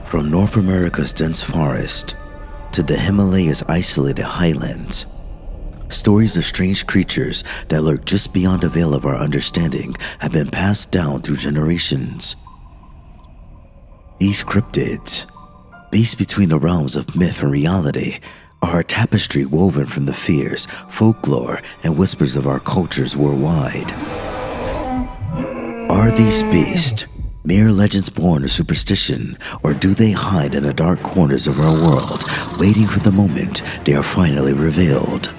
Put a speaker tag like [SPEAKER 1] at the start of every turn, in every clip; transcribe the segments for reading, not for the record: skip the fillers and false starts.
[SPEAKER 1] From North America's dense forest to the Himalayas' isolated highlands, stories of strange creatures that lurk just beyond the veil of our understanding have been passed down through generations. These cryptids, beasts between the realms of myth and reality, are a tapestry woven from the fears, folklore, and whispers of our cultures worldwide. Are these beasts mere legends born of superstition, or do they hide in the dark corners of our world, waiting for the moment they are finally revealed?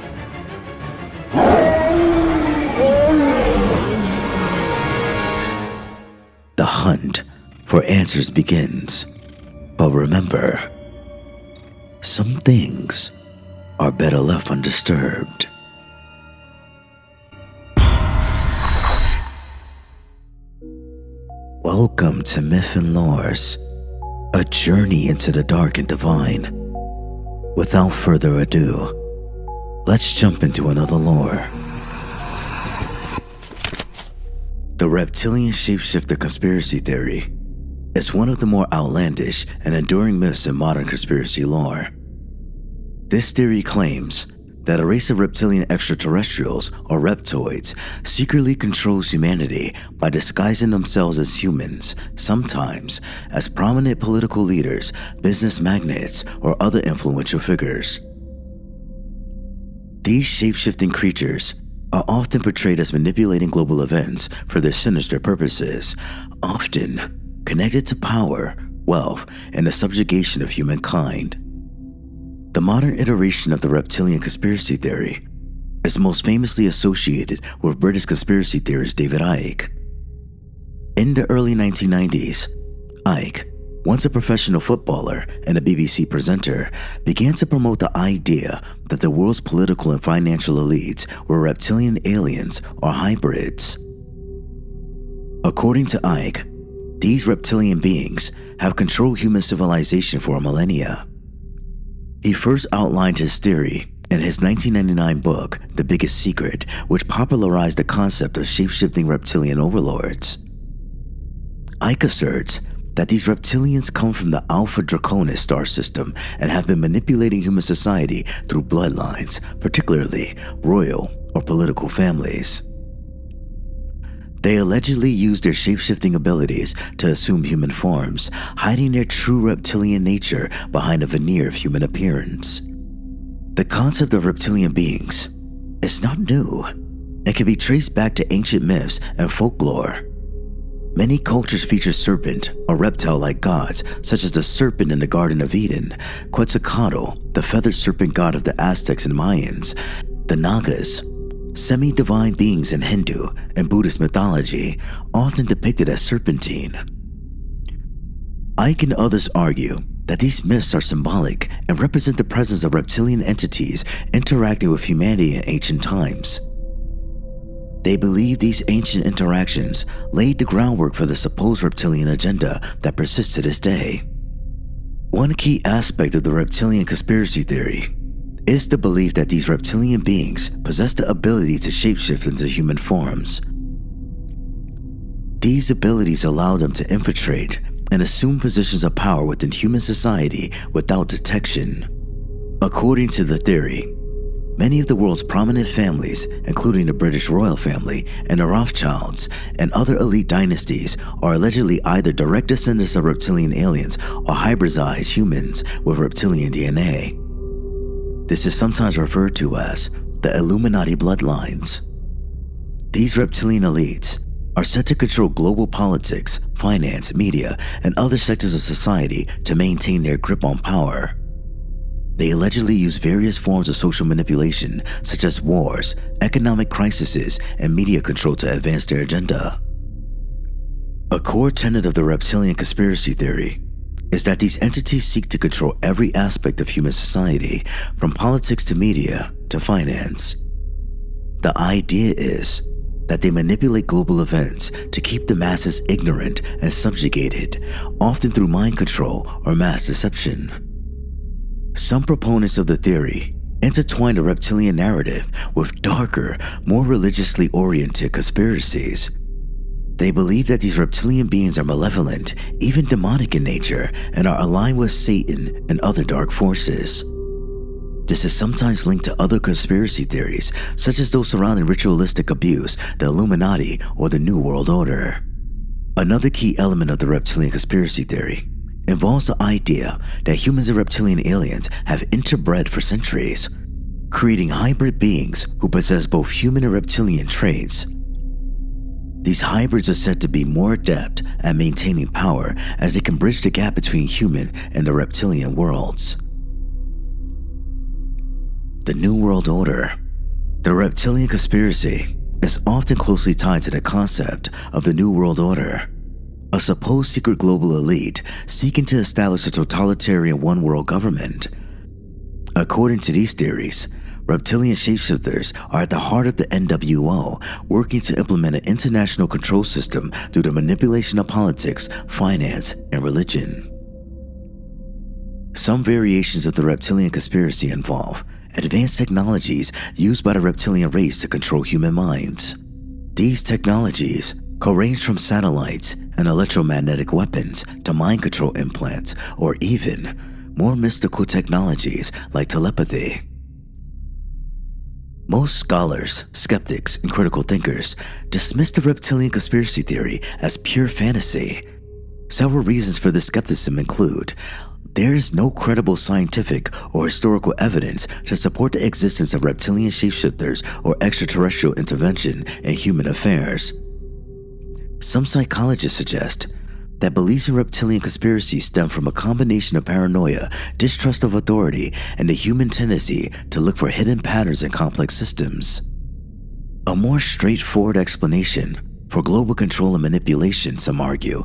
[SPEAKER 1] The hunt for answers begins. But remember, some things are better left undisturbed. Welcome to Myth and Lores, a journey into the dark and divine. Without further ado, let's jump into another lore. The Reptilian Shapeshifter conspiracy theory is one of the more outlandish and enduring myths in modern conspiracy lore. This theory claims that a race of reptilian extraterrestrials, or reptoids, secretly controls humanity by disguising themselves as humans, sometimes as prominent political leaders, business magnates, or other influential figures. These shape-shifting creatures are often portrayed as manipulating global events for their sinister purposes, often connected to power, wealth, and the subjugation of humankind. The modern iteration of the reptilian conspiracy theory is most famously associated with British conspiracy theorist David Icke. In the early 1990s, Icke, once a professional footballer and a BBC presenter, began to promote the idea that the world's political and financial elites were reptilian aliens or hybrids. According to Icke, these reptilian beings have controlled human civilization for millennia. He first outlined his theory in his 1999 book, The Biggest Secret, which popularized the concept of shape-shifting reptilian overlords. Icke asserts that these reptilians come from the Alpha Draconis star system and have been manipulating human society through bloodlines, particularly royal or political families. They allegedly use their shape-shifting abilities to assume human forms, hiding their true reptilian nature behind a veneer of human appearance. The concept of reptilian beings is not new and can be traced back to ancient myths and folklore. Many cultures feature serpent or reptile-like gods, such as the serpent in the Garden of Eden, Quetzalcoatl, the feathered serpent god of the Aztecs and Mayans, the Nagas, semi-divine beings in Hindu and Buddhist mythology, often depicted as serpentine. Icke and others argue that these myths are symbolic and represent the presence of reptilian entities interacting with humanity in ancient times. They believe these ancient interactions laid the groundwork for the supposed reptilian agenda that persists to this day. One key aspect of the reptilian conspiracy theory is the belief that these reptilian beings possess the ability to shapeshift into human forms. These abilities allow them to infiltrate and assume positions of power within human society without detection. According to the theory, many of the world's prominent families, including the British royal family and the Rothschilds and other elite dynasties, are allegedly either direct descendants of reptilian aliens or hybridized humans with reptilian DNA. This is sometimes referred to as the Illuminati bloodlines. These reptilian elites are said to control global politics, finance, media, and other sectors of society to maintain their grip on power. They allegedly use various forms of social manipulation, such as wars, economic crises, and media control to advance their agenda. A core tenet of the reptilian conspiracy theory is that these entities seek to control every aspect of human society, from politics to media to finance. The idea is that they manipulate global events to keep the masses ignorant and subjugated, often through mind control or mass deception. Some proponents of the theory intertwine the reptilian narrative with darker, more religiously oriented conspiracies. They believe that these reptilian beings are malevolent, even demonic in nature, and are aligned with Satan and other dark forces. This is sometimes linked to other conspiracy theories, such as those surrounding ritualistic abuse, the Illuminati, or the New World Order. Another key element of the reptilian conspiracy theory involves the idea that humans and reptilian aliens have interbred for centuries, creating hybrid beings who possess both human and reptilian traits. These hybrids are said to be more adept at maintaining power, as they can bridge the gap between human and the reptilian worlds. The New World Order. The reptilian conspiracy is often closely tied to the concept of the New World Order, a supposed secret global elite seeking to establish a totalitarian one-world government. According to these theories, reptilian shapeshifters are at the heart of the NWO, working to implement an international control system through the manipulation of politics, finance, and religion. Some variations of the reptilian conspiracy involve advanced technologies used by the reptilian race to control human minds. These technologies could range from satellites and electromagnetic weapons to mind control implants, or even more mystical technologies like telepathy. Most scholars, skeptics, and critical thinkers dismiss the reptilian conspiracy theory as pure fantasy. Several reasons for this skepticism include: there is no credible scientific or historical evidence to support the existence of reptilian shapeshifters or extraterrestrial intervention in human affairs. Some psychologists suggest that beliefs in reptilian conspiracies stem from a combination of paranoia, distrust of authority, and the human tendency to look for hidden patterns in complex systems. A more straightforward explanation for global control and manipulation, some argue,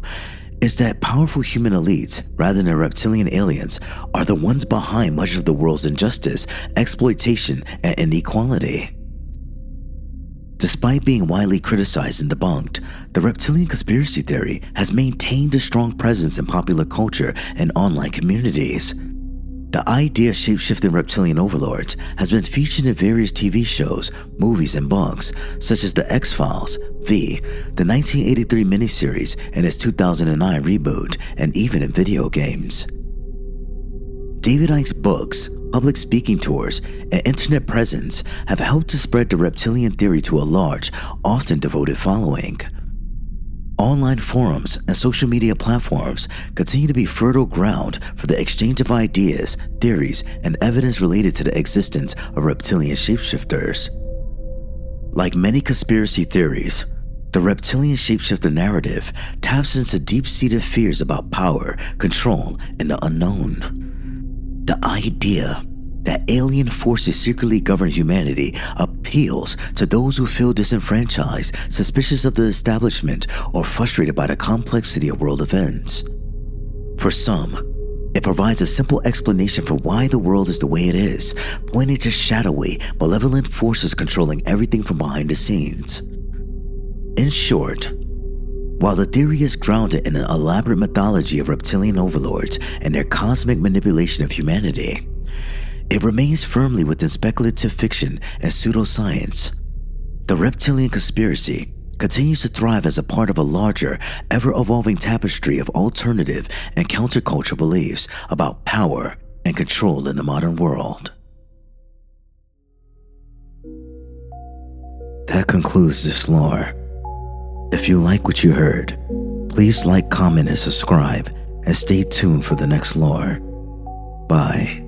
[SPEAKER 1] is that powerful human elites, rather than reptilian aliens, are the ones behind much of the world's injustice, exploitation, and inequality. Despite being widely criticized and debunked, the reptilian conspiracy theory has maintained a strong presence in popular culture and online communities. The idea of shape-shifting reptilian overlords has been featured in various TV shows, movies, and books, such as The X-Files, V, the 1983 miniseries and its 2009 reboot, and even in video games. David Icke's books, public speaking tours, and internet presence have helped to spread the reptilian theory to a large, often devoted following. Online forums and social media platforms continue to be fertile ground for the exchange of ideas, theories, and evidence related to the existence of reptilian shapeshifters. Like many conspiracy theories, the reptilian shapeshifter narrative taps into deep-seated fears about power, control, and the unknown. The idea that alien forces secretly govern humanity appeals to those who feel disenfranchised, suspicious of the establishment, or frustrated by the complexity of world events. For some, it provides a simple explanation for why the world is the way it is, pointing to shadowy, malevolent forces controlling everything from behind the scenes. In short, while the theory is grounded in an elaborate mythology of reptilian overlords and their cosmic manipulation of humanity, it remains firmly within speculative fiction and pseudoscience. The reptilian conspiracy continues to thrive as a part of a larger, ever-evolving tapestry of alternative and counterculture beliefs about power and control in the modern world. That concludes this lore. If you like what you heard, please like, comment, and subscribe, and stay tuned for the next lore. Bye.